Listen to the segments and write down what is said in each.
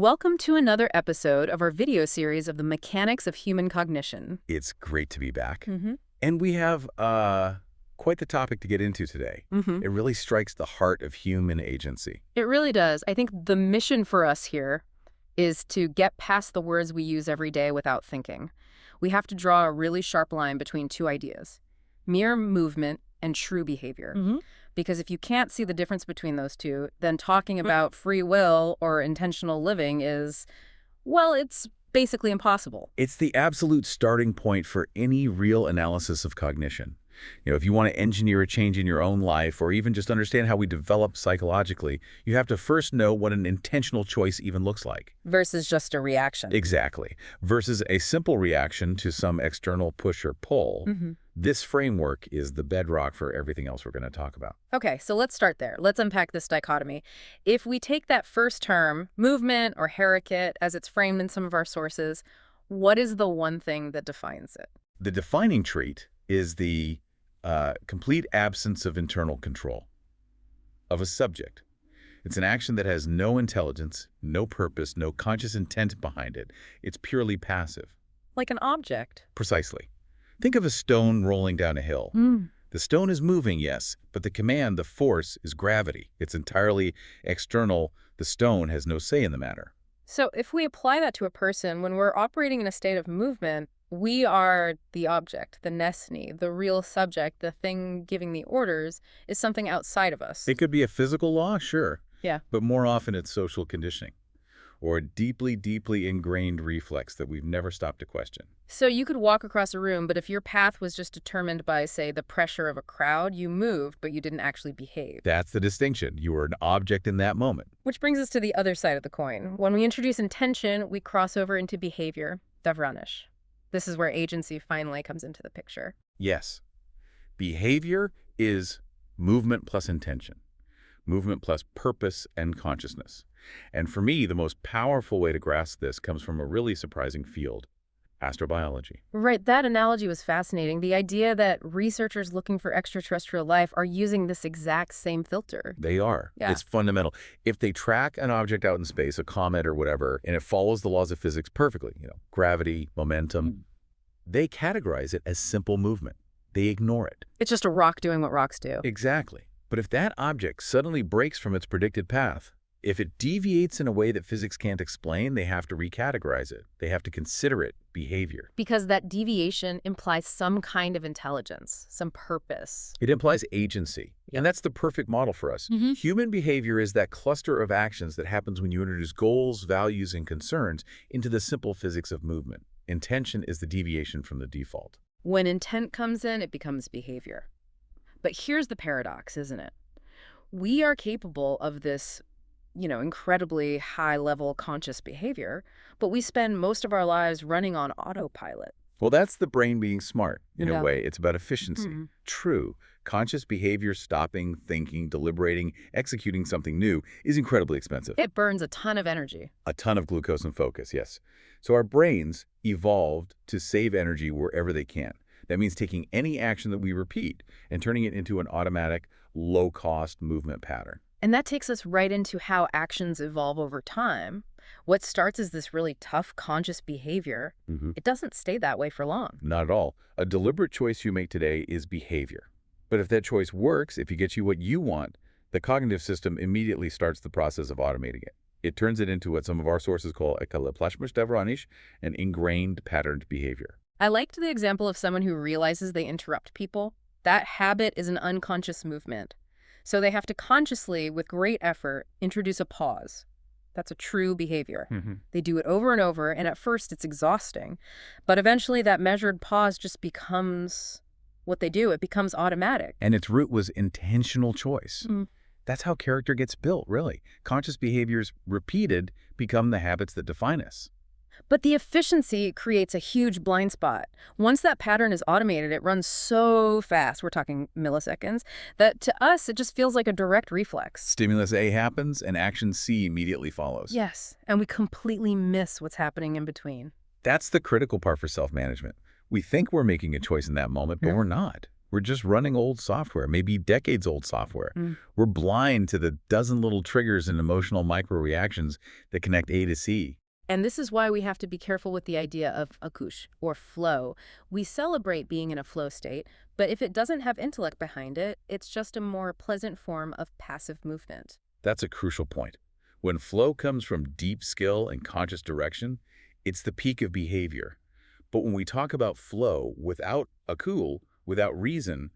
Welcome to another episode of our video series of the mechanics of human cognition. It's great to be back. Mm-hmm. And we have quite the topic to get into today. Mm-hmm. It really strikes the heart of human agency. It really does. I think the mission for us here is to get past the words we use every day without thinking. We have to draw a really sharp line between two ideas, mere movement and true behavior. Mm-hmm. Because if you can't see the difference between those two, then talking about free will or intentional living is, well, it's basically impossible. It's the absolute starting point for any real analysis of cognition. If you want to engineer a change in your own life or even just understand how we develop psychologically, you have to first know what an intentional choice even looks like. Versus just a reaction. Exactly. Versus a simple reaction to some external push or pull. Mm-hmm. This framework is the bedrock for everything else we're going to talk about. Okay, so let's start there. Let's unpack this dichotomy. If we take that first term, movement or haricate, as it's framed in some of our sources, what is the one thing that defines it? The defining trait is the complete absence of internal control of a subject. It's an action that has no intelligence, no purpose, no conscious intent behind it. It's purely passive. Like an object. Precisely. Think of a stone rolling down a hill. The stone is moving, yes, but the command, the force, is gravity. It's entirely external. The stone has no say in the matter. So if we apply that to a person, when we're operating in a state of movement, we are the object, the nesne, the real subject, the thing giving the orders is something outside of us. It could be a physical law, sure. Yeah. But more often it's social conditioning or a deeply, deeply ingrained reflex that we've never stopped to question. So you could walk across a room, but if your path was just determined by, say, the pressure of a crowd, you moved, but you didn't actually behave. That's the distinction. You were an object in that moment. Which brings us to the other side of the coin. When we introduce intention, we cross over into behavior, deviates. This is where agency finally comes into the picture. Yes. Behavior is movement plus intention, movement plus purpose and consciousness. And for me, the most powerful way to grasp this comes from a really surprising field, astrobiology. Right, that analogy was fascinating. The idea that researchers looking for extraterrestrial life are using this exact same filter. They are. Yeah. It's fundamental. If they track an object out in space, a comet or whatever, and it follows the laws of physics perfectly, gravity, momentum, they categorize it as simple movement. They ignore it. It's just a rock doing what rocks do. Exactly. But if that object suddenly breaks from its predicted path, if it deviates in a way that physics can't explain, they have to recategorize it. They have to consider it behavior. Because that deviation implies some kind of intelligence, some purpose. It implies agency. And that's the perfect model for us. Human behavior is that cluster of actions that happens when you introduce goals, values, and concerns into the simple physics of movement. Intention is the deviation from the default. When intent comes in, it becomes behavior. But here's the paradox, isn't it? We are capable of this incredibly high-level conscious behavior, but we spend most of our lives running on autopilot. Well, that's the brain being smart, in a way. It's about efficiency. True. Conscious behavior, stopping, thinking, deliberating, executing something new is incredibly expensive. It burns a ton of energy. A ton of glucose and focus, yes. So our brains evolved to save energy wherever they can. That means taking any action that we repeat and turning it into an automatic, low-cost movement pattern. And that takes us right into how actions evolve over time. What starts as this really tough, conscious behavior, it doesn't stay that way for long. Not at all. A deliberate choice you make today is behavior. But if that choice works, if it gets you what you want, the cognitive system immediately starts the process of automating it. It turns it into what some of our sources call an ingrained patterned behavior. I liked the example of someone who realizes they interrupt people. That habit is an unconscious movement. So they have to consciously, with great effort, introduce a pause. That's a true behavior. They do it over and over, and at first it's exhausting. But eventually that measured pause just becomes what they do. It becomes automatic. And its root was intentional choice. That's how character gets built, really. Conscious behaviors repeated become the habits that define us. But the efficiency creates a huge blind spot. Once that pattern is automated, it runs so fast, we're talking milliseconds, that to us, it just feels like a direct reflex. Stimulus A happens and action C immediately follows. Yes, and we completely miss what's happening in between. That's the critical part for self-management. We think we're making a choice in that moment, but we're not. We're just running old software, maybe decades old software. We're blind to the dozen little triggers and emotional micro-reactions that connect A to C. And this is why we have to be careful with the idea of akush, or flow. We celebrate being in a flow state, but if it doesn't have intellect behind it, it's just a more pleasant form of passive movement. That's a crucial point. When flow comes from deep skill and conscious direction, it's the peak of behavior. But when we talk about flow without a cool, without reason,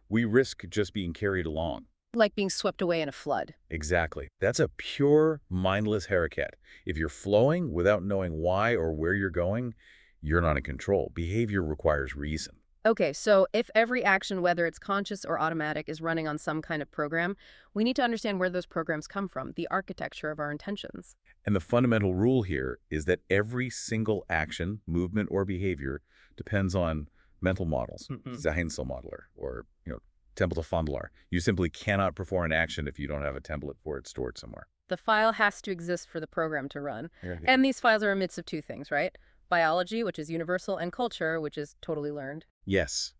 we risk just being carried along. Like being swept away in a flood. Exactly. That's a pure, mindless harakat. If you're flowing without knowing why or where you're going, you're not in control. Behavior requires reason. Okay, so if every action, whether it's conscious or automatic, is running on some kind of program, we need to understand where those programs come from, the architecture of our intentions. And the fundamental rule here is that every single action, movement, or behavior depends on mental models, Zahinsel-Modeler, or template of Fondler. You simply cannot perform an action if you don't have a template for it stored somewhere. The file has to exist for the program to run. Okay. And these files are a mix of two things, right? Biology, which is universal, and culture, which is totally learned. Yes.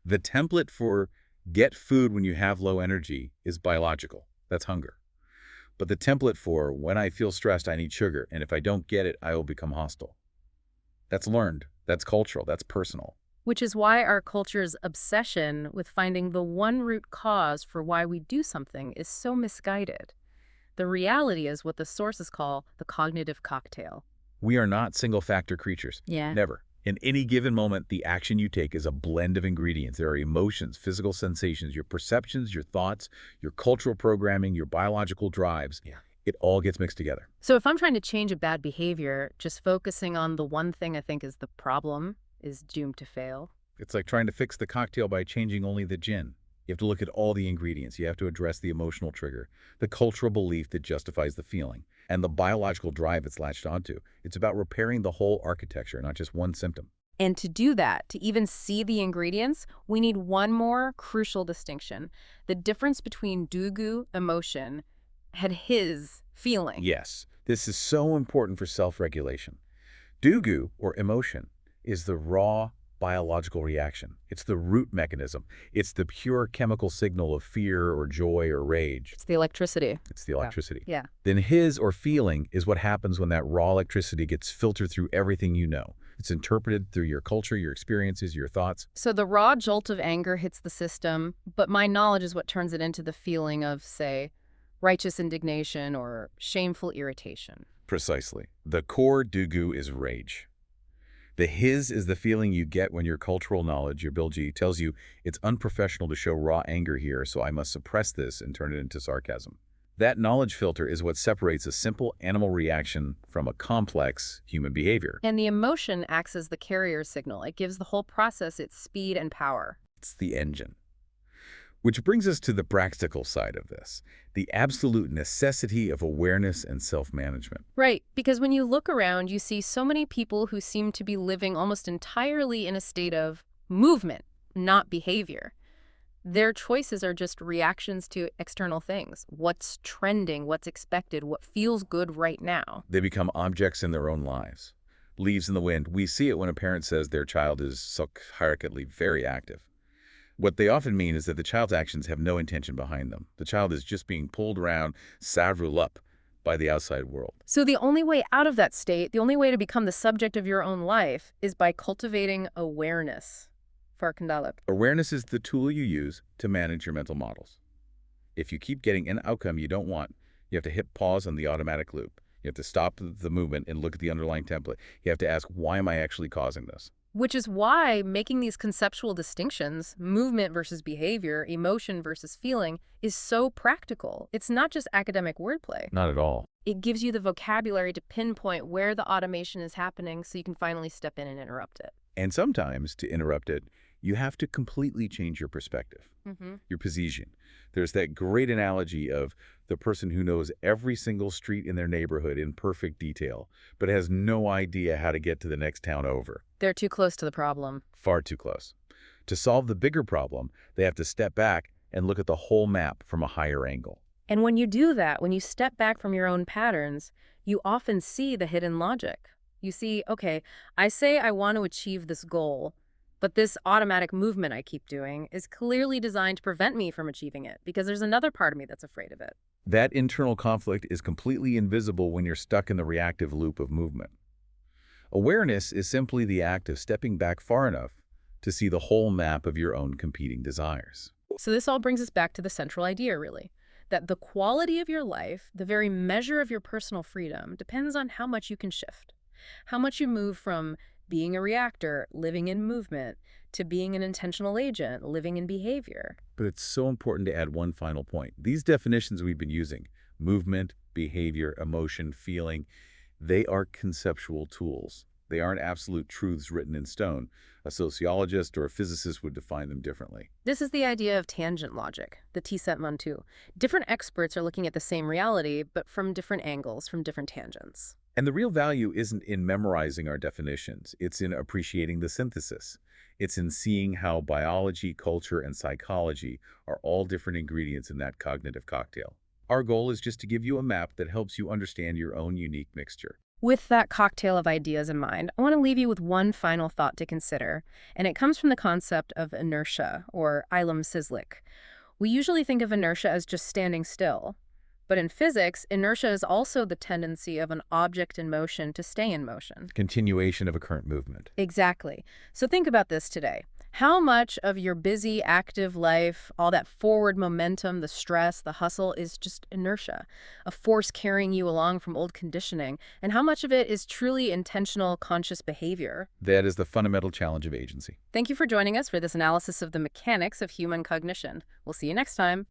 The template for get food when you have low energy is biological. That's hunger. But the template for when I feel stressed, I need sugar, and if I don't get it, I will become hostile. That's learned. That's cultural. That's personal. Which is why our culture's obsession with finding the one root cause for why we do something is so misguided. The reality is what the sources call the cognitive cocktail. We are not single-factor creatures. Yeah. Never. In any given moment, the action you take is a blend of ingredients. There are emotions, physical sensations, your perceptions, your thoughts, your cultural programming, your biological drives. Yeah. It all gets mixed together. So if I'm trying to change a bad behavior, just focusing on the one thing I think is the problem is doomed to fail. It's like trying to fix the cocktail by changing only the gin. You have to look at all the ingredients. You have to address the emotional trigger, the cultural belief that justifies the feeling, and the biological drive it's latched onto. It's about repairing the whole architecture, not just one symptom. And to do that, to even see the ingredients, we need one more crucial distinction. The difference between dugu, emotion, and his, feeling. Yes, this is so important for self-regulation. Dugu, or emotion, is the raw biological reaction. It's the root mechanism. It's the pure chemical signal of fear or joy or rage. It's the electricity. It's the electricity. Yeah. Then his, or feeling, is what happens when that raw electricity gets filtered through everything you know. It's interpreted through your culture, your experiences, your thoughts. So the raw jolt of anger hits the system, but my knowledge is what turns it into the feeling of, say, righteous indignation or shameful irritation. Precisely. The core dugu is rage. The his is the feeling you get when your cultural knowledge, your bilgi, tells you it's unprofessional to show raw anger here, so I must suppress this and turn it into sarcasm. That knowledge filter is what separates a simple animal reaction from a complex human behavior. And the emotion acts as the carrier signal. It gives the whole process its speed and power. It's the engine. Which brings us to the practical side of this, the absolute necessity of awareness and self-management. Right, because when you look around, you see so many people who seem to be living almost entirely in a state of movement, not behavior. Their choices are just reactions to external things. What's trending, what's expected, what feels good right now. They become objects in their own lives. Leaves in the wind. We see it when a parent says their child is hierarchically very active. What they often mean is that the child's actions have no intention behind them. The child is just being pulled around, savrul up, by the outside world. So the only way out of that state, the only way to become the subject of your own life, is by cultivating awareness. Farkandalip. Awareness is the tool you use to manage your mental models. If you keep getting an outcome you don't want, you have to hit pause on the automatic loop. You have to stop the movement and look at the underlying template. You have to ask, why am I actually causing this? Which is why making these conceptual distinctions, movement versus behavior, emotion versus feeling, is so practical. It's not just academic wordplay. Not at all. It gives you the vocabulary to pinpoint where the automation is happening so you can finally step in and interrupt it. And sometimes, to interrupt it, you have to completely change your perspective, your position. There's that great analogy of the person who knows every single street in their neighborhood in perfect detail, but has no idea how to get to the next town over. They're too close to the problem. Far too close. To solve the bigger problem, they have to step back and look at the whole map from a higher angle. And when you do that, when you step back from your own patterns, you often see the hidden logic. You see, okay, I say I want to achieve this goal, But this automatic movement I keep doing is clearly designed to prevent me from achieving it because there's another part of me that's afraid of it. That internal conflict is completely invisible when you're stuck in the reactive loop of movement. Awareness is simply the act of stepping back far enough to see the whole map of your own competing desires. So this all brings us back to the central idea, really, that the quality of your life, the very measure of your personal freedom, depends on how much you can shift, how much you move from being a reactor, living in movement, to being an intentional agent, living in behavior. But it's so important to add one final point. These definitions we've been using, movement, behavior, emotion, feeling, they are conceptual tools. They aren't absolute truths written in stone. A sociologist or a physicist would define them differently. This is the idea of tangent logic, the T-set-Montu. Different experts are looking at the same reality, but from different angles, from different tangents. And the real value isn't in memorizing our definitions. It's in appreciating the synthesis. It's in seeing how biology, culture, and psychology are all different ingredients in that cognitive cocktail. Our goal is just to give you a map that helps you understand your own unique mixture. With that cocktail of ideas in mind, I want to leave you with one final thought to consider, and it comes from the concept of inertia, or Ilham Sizlik. We usually think of inertia as just standing still, but in physics, inertia is also the tendency of an object in motion to stay in motion. Continuation of a current movement. Exactly. So think about this today. How much of your busy, active life, all that forward momentum, the stress, the hustle, is just inertia, a force carrying you along from old conditioning, and how much of it is truly intentional, conscious behavior? That is the fundamental challenge of agency. Thank you for joining us for this analysis of the mechanics of human cognition. We'll see you next time.